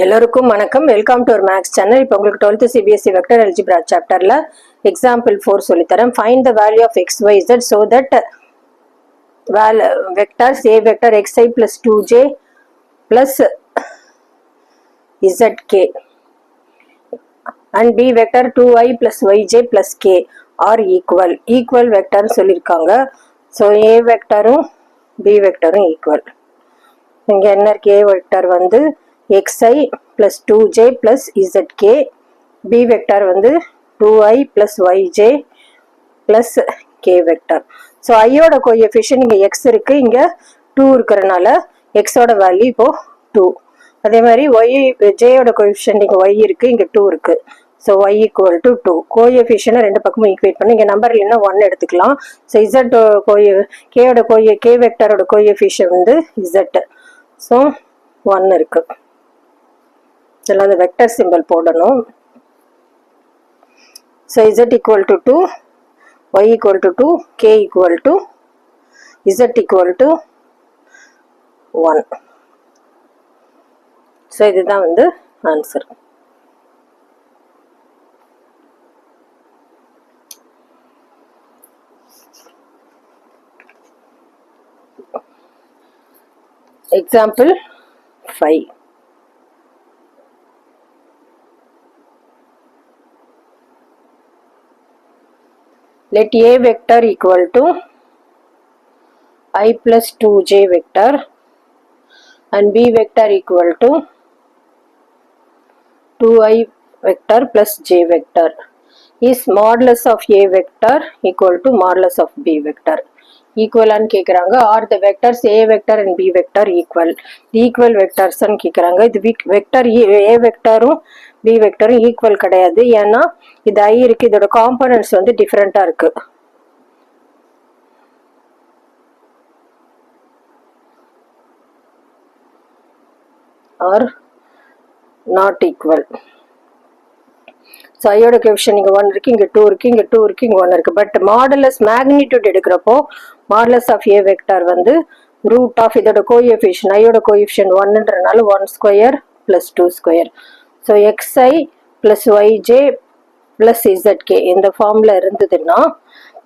எல்லோருக்கும் வணக்கம். Welcome to our maths channel. இப்போ உங்களுக்கு 12th CBSE வெக்டர் அல்ஜிப்ரா சாப்டர்ல எக்ஸாம்பிள் 4 சொல்லித்தரேன். Find the value of xyz so that vectors a vector xi plus 2j plus zk and b vector 2i plus yj plus k are equal vector சொல்லியிருக்காங்க. So a வெக்டரும் b வெக்டரும் equal. இங்கே என்ன இருக்கு? a vector வந்து xi plus 2j plus zk, b vector வந்து 2i plus yj plus k vector. So ஐயோட coefficient இங்கே x இருக்கு, இங்கே 2 இருக்கிறனால x ஓட வேல்யூ இப்போ 2. அதே மாதிரி jயோட கோஎஃபிஷியன்ட் இங்கே y இருக்கு, இங்கே 2 இருக்கு. So y equal to 2. கோஎஃபிஷியனை ரெண்டு பக்கமும் ஈக்குவேட் பண்ணி இங்கே நம்பர் இல்லைன்னா 1 எடுத்துக்கலாம். ஸோ k வெக்டரோட கோஎஃபிஷியன்ட் வந்து z. ஸோ 1 இருக்கு. இதெல்லாம் அந்த வெக்டர் சிம்பிள் போடணும். So z equal to 2, y equal to 2, k equal to z equal to 1. So இதுதான் வந்து answer. Example 5. Let a vector equal to I plus 2j vector and b vector equal to 2i vector plus j vector is modulus of a vector equal to modulus of b vector. Equal and கேக்குறாங்க. Are the vectors a vector and b vector equal? Equal vectors and கேக்குறாங்க. இது vector a வெக்டரும் b வெக்டரும் equal கிடையாது. ஏன்னா இது i இருக்கு, இதோட காம்பனன்ட்ஸ் வந்து டிஃபரெண்டா இருக்கு. Are not equal. ஸோ ஐயோட கோஎஃபிஷியன்ட் இங்கே 1 இருக்கு, இங்கே 2 இருக்கு, இங்கே 2 இருக்கு, இங்கே 1 இருக்கு. பட் மாடுலஸ் மேக்னிடியூட் எடுக்கிறப்போ மாடுலஸ் ஆஃப் ஏ வெக்டார் வந்து ரூட் ஆஃப் இதோட கோஎஃபிஷியன்ட் ஐயோட கோஎஃபிஷியன்ட் 1ன்றனால 1 square plus 2 square. So xi plus yj பிளஸ் zk இந்த ஃபார்ம்ல இருந்ததுன்னா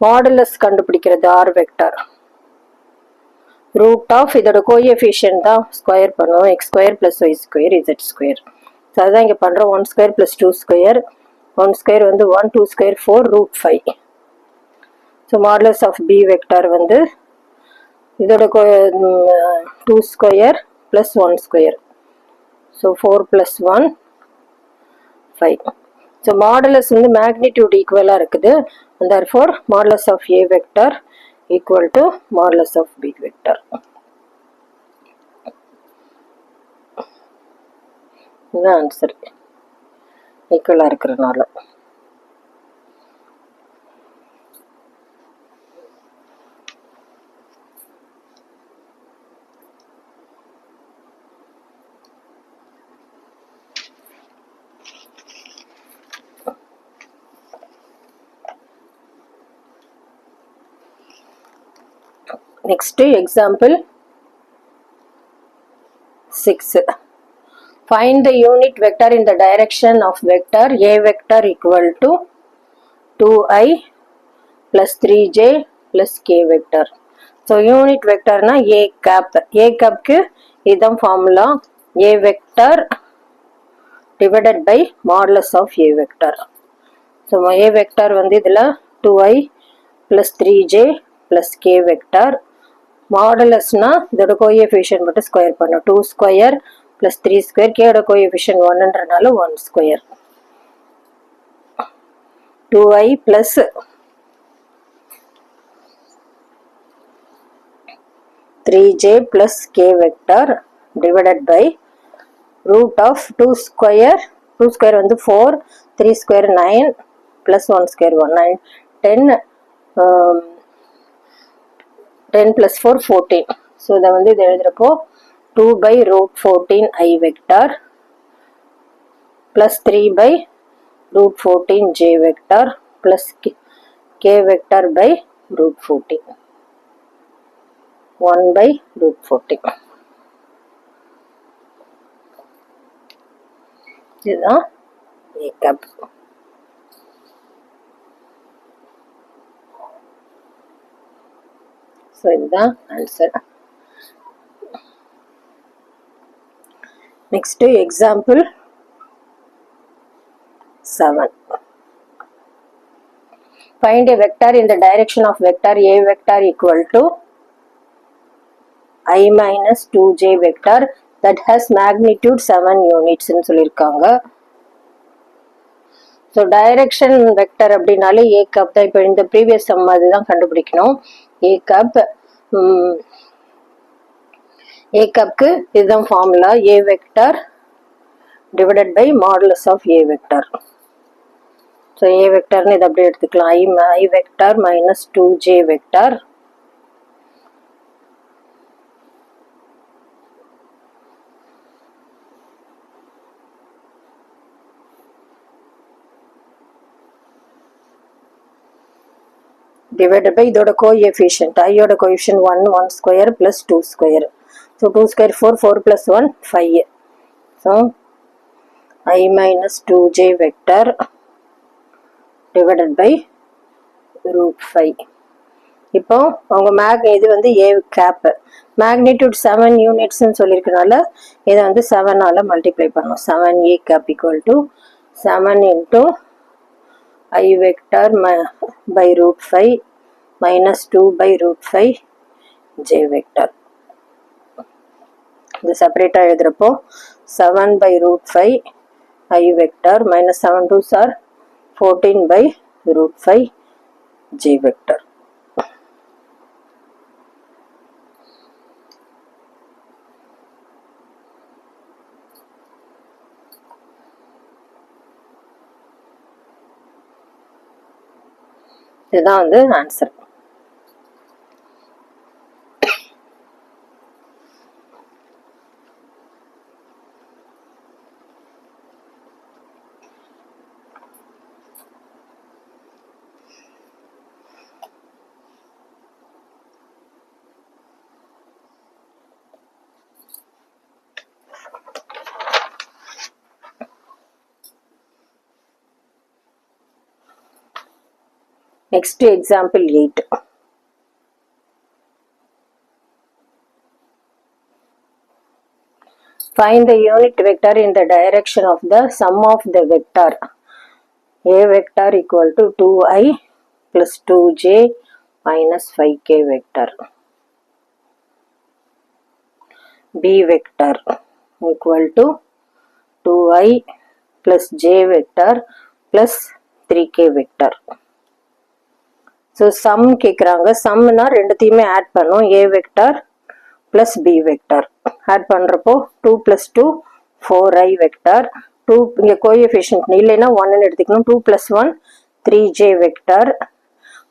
மாடுலஸ் கண்டுபிடிக்கிறது ஆர் வெக்டார் ரூட் ஆஃப் இதோட கோஎஃபிஷியன்ட் தான் ஸ்கொயர் பண்ணுவோம். X square plus y square z square. So அதுதான் இங்கே பண்ணுறோம். 1 ஸ்கொயர் பிளஸ் 2 ஸ்கொயர், 1 ஸ்கொயர் வந்து 1, 2 square 4, root 5. So modulus of b vector வந்து இதோட 2 square plus 1 square. So 4 plus 1 5. So modulus வந்து மேக்னிடியூட் ஈக்குவலாக இருக்குது. And therefore modulus of a vector equal to modulus of b vector. இதுதான் answer. ஈக்குவலாக இருக்கிறனால. Next example 6. Find the unit vector in the direction of vector a vector equal to 2i plus 3j plus k vector. So unit vector na a cap. A cap க்கு இதான் formula. a vector divided by modulus of a vector. So a vector வந்து இதில் 2i plus 3j plus k vector. மாடுலஸ்னா இதோட coefficient மட்டும் square பண்ணும். 2 square plus 3 square. கேயோட coefficient 1ன்றனால 1 square. 2i பிளஸ் 3j பிளஸ் k vector divided by root of 2 square. 2 square வந்து 4, 3 square 9 plus 1 square 1, 9, 10, 10 plus 4 14. So இதை வந்து இது எழுதுறப்போ 2 by root 14 i vector plus 3 by root 14 j vector plus k vector by root 14. 1 by root 14. இதுதான் A cap. So இதுதான் answer. Next example 7. Find a vector in the direction of vector A vector equal to I minus 2j vector that has magnitude 7 units ன்னு சொல்லியிருக்காங்க. So direction vector அப்படின்னாலே ஏ cup தான். இப்போ இந்த previous some அதுதான் கண்டுபிடிக்கணும். A கப்க்கு இதுதான் formula. A vector divided by modulus of a vector. So a வெக்டர்னு இதை அப்படியே எடுத்துக்கலாம். I vector minus 2j vector divided by இதோட கோஎஃபிஷியன்ட் ஐயோட coefficient 1 1 square plus 2 square. So 2 square 4 4 plus 1 5. So I minus 2j vector divided by root 5. இப்போ அவங்க இது வந்து A கேப் மேக்னிடியூட் 7 யூனிட்ஸ்ன்னு சொல்லியிருக்கனால இதை வந்து 7ஆல் மல்டிப்ளை பண்ணணும். 7A gap equal to 7 into I vector by root 5 minus 2 by root 5 J vector. இது செப்பரேட்டாக எழுதுறப்போ 7 by root 5 I vector minus 7 2s are 14 by root 5 J vector. இதுதான் வந்து answer. Next example 8. Find the unit vector in the direction of the sum of the vector A vector equal to 2i plus 2j minus 5k vector. B vector equal to 2i plus j vector plus 3k vector. So sum கேட்குறாங்க. சம்னா ரெண்டுத்தையுமே add பண்ணும். A vector plus b vector add பண்ணுறப்போ 2 + 2 4i vector. 2 இங்கே coefficient இல்லைன்னா 1ன்னு எடுத்துக்கணும். 2 + 1 3j vector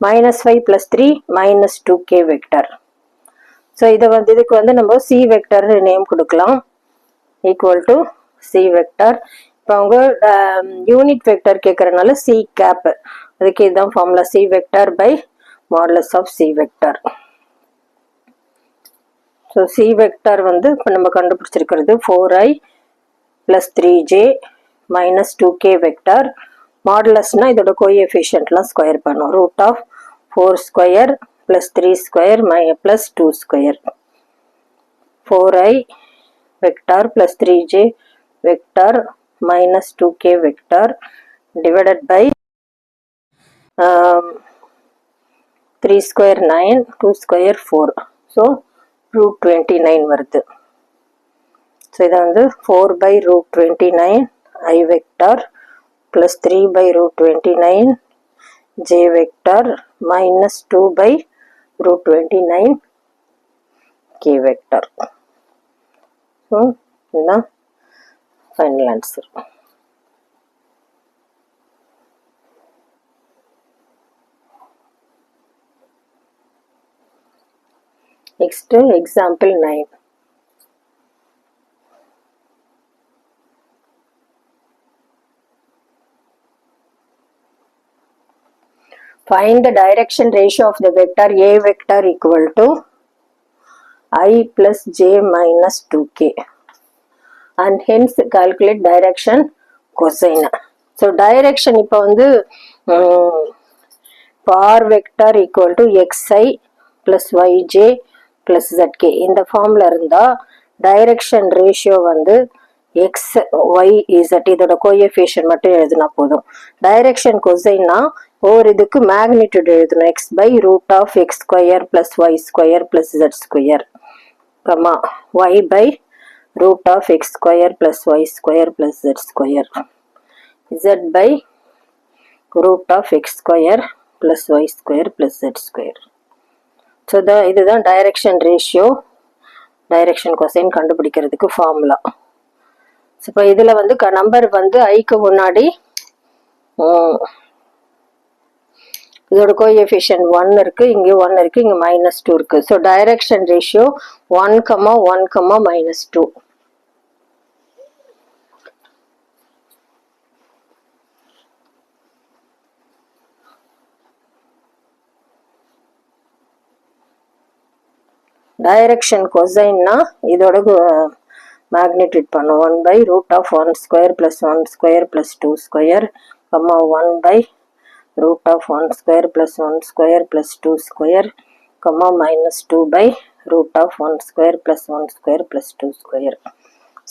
minus 5 + 3 minus 2k vector. So இதை வந்து இதுக்கு வந்து நம்ம சி வெக்டர் நேம் கொடுக்கலாம். Equal to c vector. இப்போ அவங்க யூனிட் வெக்டர் கேட்குறதுனால சி கேப். அதுக்கு இதுதான் formula. C vector by modulus of c vector. So c vector வந்து இப்போ நம்ம கண்டுபிடிச்சிருக்கிறது 4i + 3j minus 2k vector. மாடுலஸ்னால் இதோட கோஎஃபிஷியன்ட்லாம் ஸ்கொயர் பண்ணும். Root of 4 square plus 3 square plus 2 square. 4i vector plus 3j vector minus 2k vector divided by 3 square 9 2 square 4. So root 29 வருது. So இதை வந்து 4 by root 29 I vector plus 3 by root 29 J vector minus 2 by root 29 K vector. So இதுதான் final answer. Next example 9. Find the direction ratio of the vector A vector equal to I plus j minus 2k and hence calculate direction cosine. So direction இப்போ வந்து r vector equal to xi plus yj plus zk இந்த ஃபார்ம்ல இருந்தா direction ratio வந்து x y z இதோட coefficient மட்டும் எழுதினா போதும். டைரக்ஷன் கொசைன்னா ஒரு இதுக்கு மேக்னிடியூட் எழுதணும். x by root of x square plus y square plus z square comma y by root of x square plus y square plus z square z by root of x square plus y square plus z square. So இதுதான் direction ratio direction cosine கண்டுபிடிக்கிறதுக்கு formula. இப்போ இதில் வந்து number வந்து ஐக்கு முன்னாடி இதோட coefficient 1 இருக்கு, இங்கே 1 இருக்கு, இங்கே -2 இருக்கு. So direction ratio 1,1,-2. டைரக்ஷன் கொசைன்னா இதோட மேக்னிடியூட் பண்ணும் 1 by root of 1 square plus 1 square plus 2 square comma 1 by root of 1 square plus 1 square plus 2 square comma -2 by root of 1 square plus 1 square plus 2 square.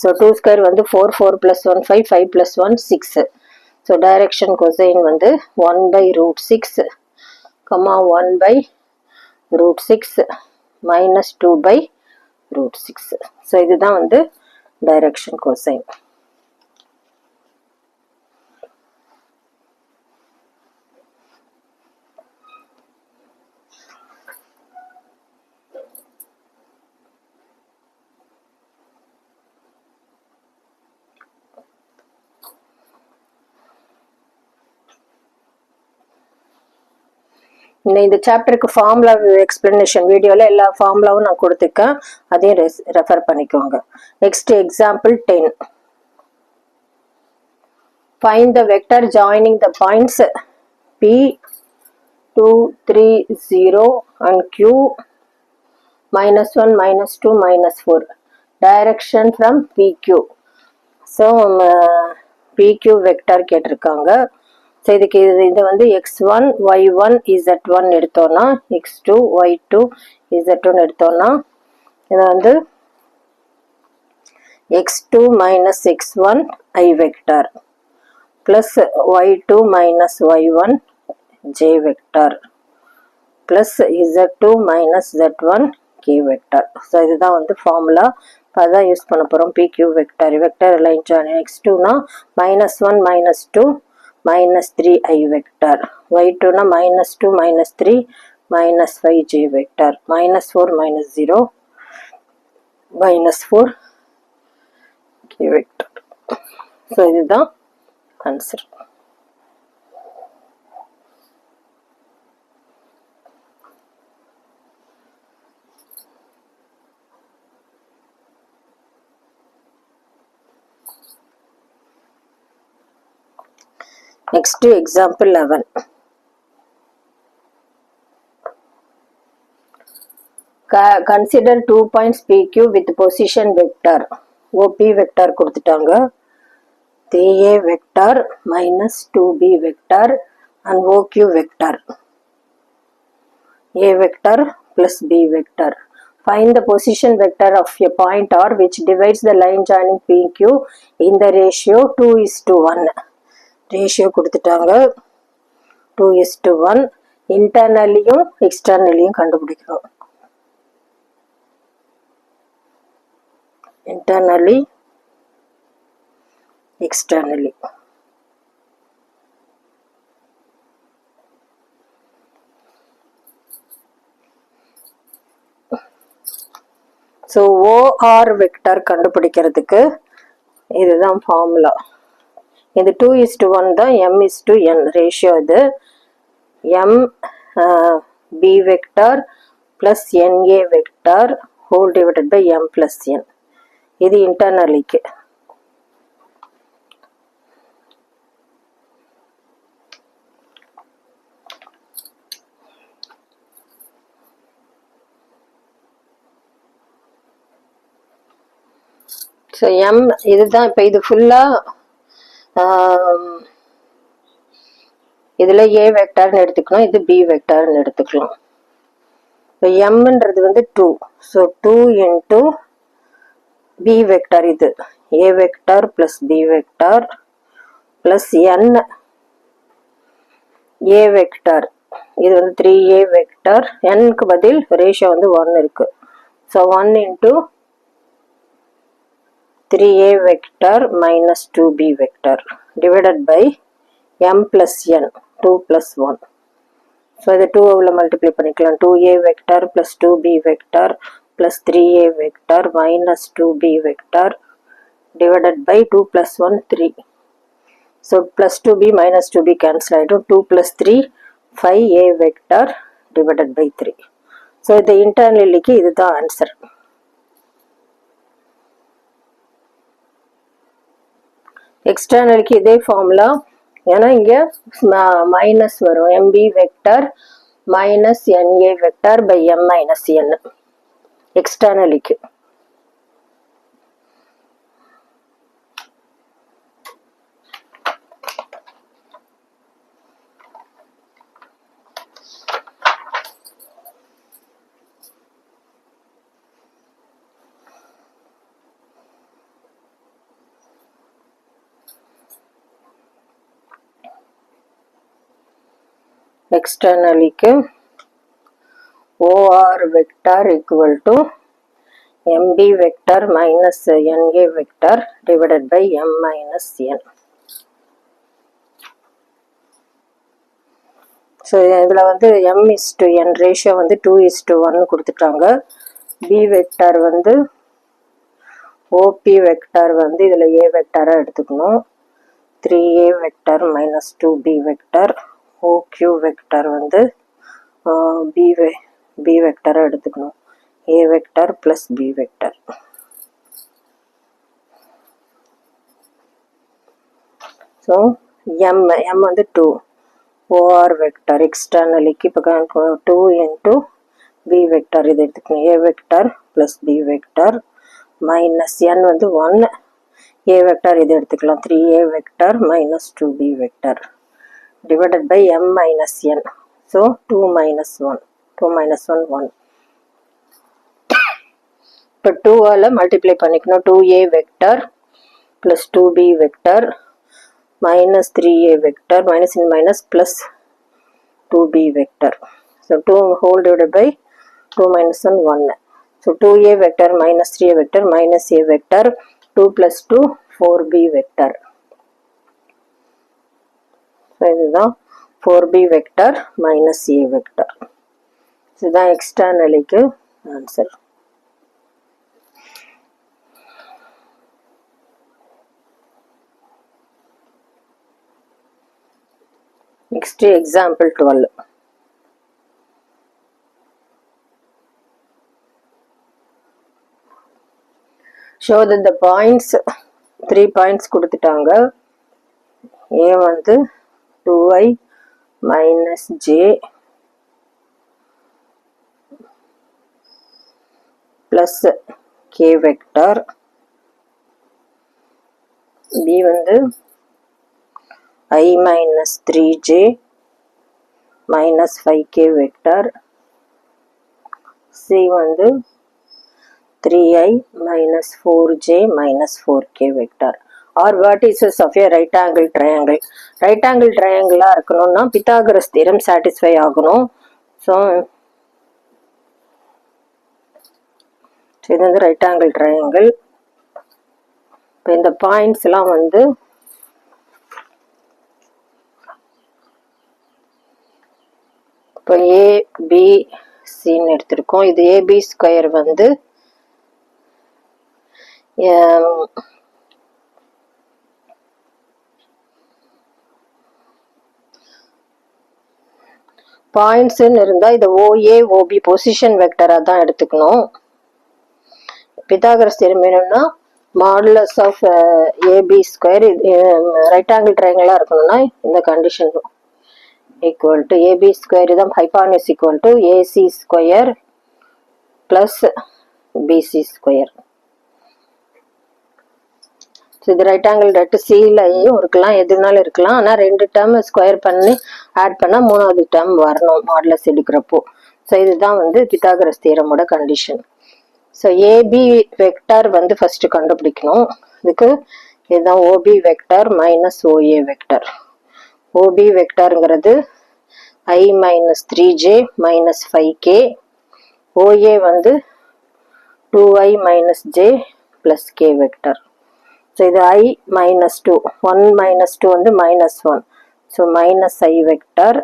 So 2 square வந்து 4, 4 plus 1 5, 5 plus 1 6. So direction cosine வந்து 1 by root 6 comma 1 by root 6 minus 2 by root 6. So இதுதான் வந்து direction cosine. இந்த சாப்டருக்கு formula explanation வீடியோவில் எல்லா ஃபார்முலாவும் நான் கொடுத்துருக்கேன், அதையும் ரெஃபர் பண்ணிக்கோங்க. Next example 10. Find the vector joining the points P 2 3 0 and Q -1 -2 -4 direction from PQ. So PQ vector கேட்டிருக்காங்க. ஸோ இதுக்கு இது வந்து x1 y1 z1 எடுத்தோன்னா x2 y2 z2 எடுத்தோன்னா இது வந்து x2 minus x1 I vector plus y2 minus y1 j vector plus z2 minus z1 k vector. So இதுதான் வந்து ஃபார்முலா. அதான் யூஸ் பண்ண போகிறோம். PQ vector vector line join x2னா -1 -2 -3 I vector, y2 na -2 -3 -5 j vector, -4 -0 -4 k vector. So இதுதான் answer. Next example 11. Consider 2 points PQ with position vector. OP vector கொடுத்துட்டாங்க. 3A vector minus 2B vector and OQ vector. A vector plus B vector. Find the position vector of a point R which divides the line joining PQ in the ratio 2:1. Ratio கொடுத்துட்டாங்க 2:1. இன்டர்னலியும் எக்ஸ்டர்னலியும் கண்டுபிடிக்கணும். Internally externally. So OR vector கண்டுபிடிக்கிறதுக்கு இதுதான் formula. இது 2:1 தான், m:n ratio. இது m b vector plus na vector whole divided by m plus n. இது இன்டர்னலிக்கு. So m இதுதான். இப்போ இது ஃபுல்லாக இதில் ஏ வெக்டார்னு எடுத்துக்கணும், இது பி வெக்டார்னு எடுத்துக்கலாம். இப்போ எம்ன்றது வந்து 2, ஸோ 2 இன்ட்டு பி வெக்டார், இது a vector plus b vector plus n a vector, இது வந்து 3a வெக்டார், nக்கு பதில் ரேஷியோ வந்து 1 இருக்கு. So 1 into 3a vector minus 2b vector divided by m plus n 2 plus 1. So இது 2 மல்டிப்ளை பண்ணிக்கலாம். 2a vector plus 2b vector plus 3a vector minus 2b vector divided by 2 plus 1 3. So plus 2b minus 2b cancel ஆகிடும். 2 plus 3 5a vector divided by 3. So இது இன்டர்னலிக்கு இதுதான் answer. எக்ஸ்டர்னலுக்கு இதே formula, ஏன்னா இங்கே minus வரும். mb vector minus na vector by m minus n எக்ஸ்டர்னலுக்கு. எக்ஸ்டர்னலிக்கு OR vector equal to MB vector minus NA vector divided by M minus N. So இதில் வந்து M:N ரேஷியோ வந்து 2:1 கொடுத்துட்டாங்க. B வெக்டார் வந்து OP வெக்டார் வந்து இதில் A வெக்டாராக எடுத்துக்கணும். 3A vector minus 2B vector, OQ vector வந்து B வெக்டாராக எடுத்துக்கணும். A vector plus B vector. So M வந்து 2. OR வெக்டார் எக்ஸ்டர்னலிக்கு இப்போ 2 இன்ட்டு B வெக்டார் இது எடுத்துக்கணும். A vector plus B vector minus N வந்து 1. A வெக்டார் இது எடுத்துக்கலாம். 3A vector minus 2B vector divided by m minus n. So 2 minus 1. 2 minus 1 1. இப்போ 2 all multiply பண்ணிக்கணும். 2a vector plus 2b vector minus 3a vector minus இன் minus plus 2b vector. So 2 whole divided by 2 minus 1 1. So 2a vector minus 3a vector minus a vector 2 plus 2 4b vector. இதுதான் 4b vector minus a vector. இதுதான் எக்ஸ்டர்னலுக்கு answer. Next example 12. show that the points 3 points கொடுத்துட்டாங்க. a வந்து 2i minus j plus k vector, b வந்து i minus 3j minus 5k vector, c வந்து 3i minus 4j minus 4k vector or vertices of a right angle triangle. right angle triangle இருக்கணும்னா Pythagoras theorem satisfy ஆகணும். So இது வந்து right angle triangle. இப்போ இந்த points எல்லாம் வந்து இப்போ ஏபிசின்னு எடுத்திருக்கோம். இது ஏபி ஸ்கொயர் வந்து பாயிண்ட்ஸ்ன்னு இருந்தால் இதை ஓஏ ஓபி பொசிஷன் வெக்டராக தான் எடுத்துக்கணும். பித்தாகரஸ் தியரம் வேணும்னா modulus of AB square right angle ட்ரையாங்கிளாக இருக்கணும்னா இந்த condition equal to AB square தான் hypotenuse equal to AC square plus BC square. So இது ரைட் ஆங்கிள் டாட் சிலையும் இருக்கலாம், எதுனாலும் இருக்கலாம். ஆனால் 2 டேர்ம் ஸ்கொயர் பண்ணி ஆட் பண்ணால் 3வது டேர்ம் வரணும் மாடுலஸ் எடுக்கிறப்போ. ஸோ இதுதான் வந்து பித்தாகரஸ் தியரமோட கண்டிஷன். ஸோ ஏபி வெக்டார் வந்து ஃபர்ஸ்ட் கண்டுபிடிக்கணும். இதுக்கு இதுதான் OB vector minus OA vector. OB வெக்டாருங்கிறது I minus 3j minus 5k. OA வந்து 2i minus j plus k vector. So இது I minus 2. 1 minus 2 வந்து minus 1. So minus I vector.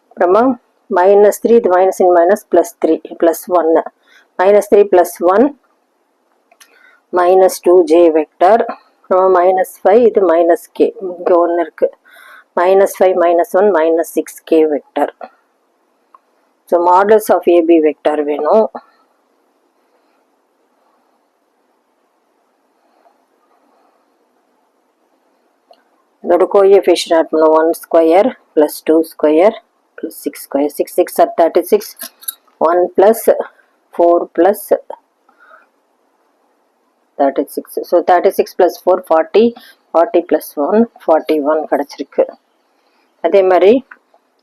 அப்புறமா minus 3, இது minus in minus plus 3 plus 1. minus 3 plus 1 minus 2j vector. அப்புறமா minus 5, இது minus k. இங்கே 1 இருக்கு. minus 5 minus 1 minus 6k vector. So modulus of AB vector வேணும். இதோட coefficient add பண்ணணும். 1 square plus 2 square plus 6 square. 6 6 are 36. 1 plus 4 plus 36. So 36 plus 4 40. 40 plus 1 41 கிடச்சிருக்கு. அதே மாதிரி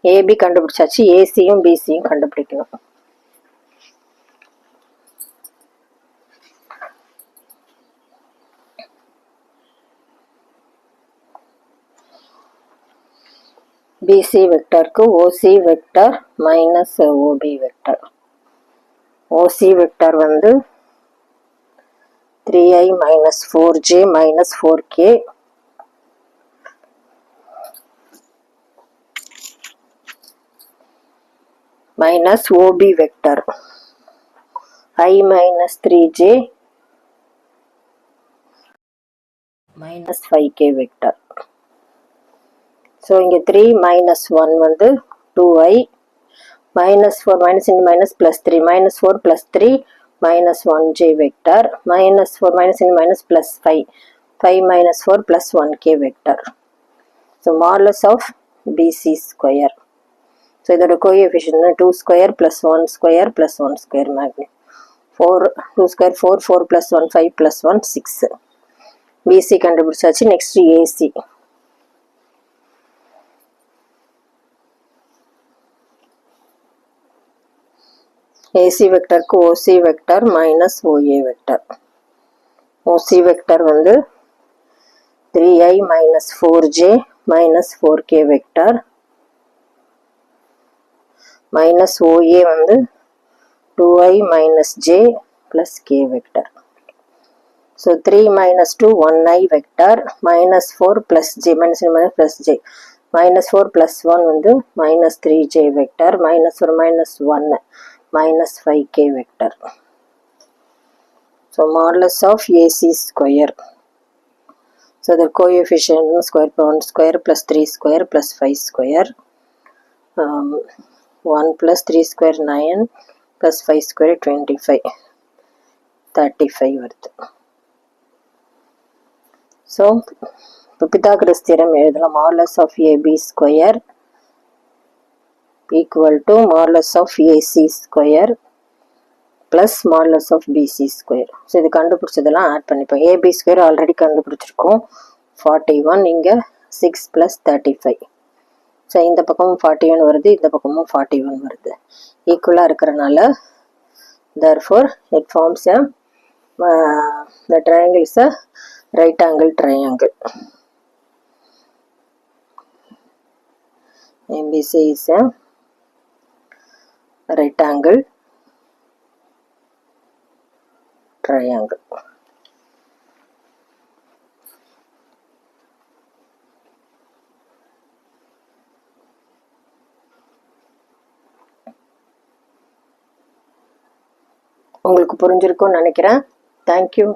ஏபி கண்டுபிடிச்சாச்சு, ஏசியும் பிசியும் கண்டுபிடிக்கணும். பிசி வெக்டருக்கு OC vector minus OB vector. OC vector வந்து 3i minus 4j minus 4k minus OB vector I minus 3j minus 5k vector. So இங்க 3 minus 1 வந்து 2i minus 4 minus into minus plus 3 minus 4 plus 3 minus 1j vector minus 4 minus into minus plus 5 5 minus 4 plus 1k vector. So modulus of BC square. So இதோட coefficient 2 square plus 1 square plus 1 square மேக்னி 4 2 square 4 4 plus 1 5 plus 1 6. BC கண்டுபிடிச்சாச்சு. Next AC. AC வெக்டருக்கு OC vector minus OA vector. OC vector வந்து 3i minus 4j minus 4k vector minus OA வந்து 2i minus j plus k vector. So 3 minus 2 1i vector minus 4 plus j minus plus j minus 4 plus 1 வந்து minus 3j vector minus 4 minus 1 minus 5k vector. So modulus of AC square. So the coefficient square 1 square plus 3 square plus 5 square. 1 plus 3 square 9 plus 5 square 25 35 வருது. So இப்போ Pythagoras theorem எழுதலாம். Modulus of AB square equal to modulus of AC square plus modulus of BC square. So இது கண்டுபிடிச்சதெல்லாம் add பண்ணிப்போம். AB square already கண்டுபிடிச்சிருக்கோம் 41. இங்கே 6 plus 35. So இந்த பக்கமும் 41 வருது, இந்த பக்கமும் 41 வருது. ஈக்குவலாக இருக்கிறனால therefore it forms a the triangle is a right angle triangle. ABC is a right angle triangle. உங்களுக்கு புரிஞ்சிருக்கும்னு நினைக்கிறேன். தேங்க்யூ.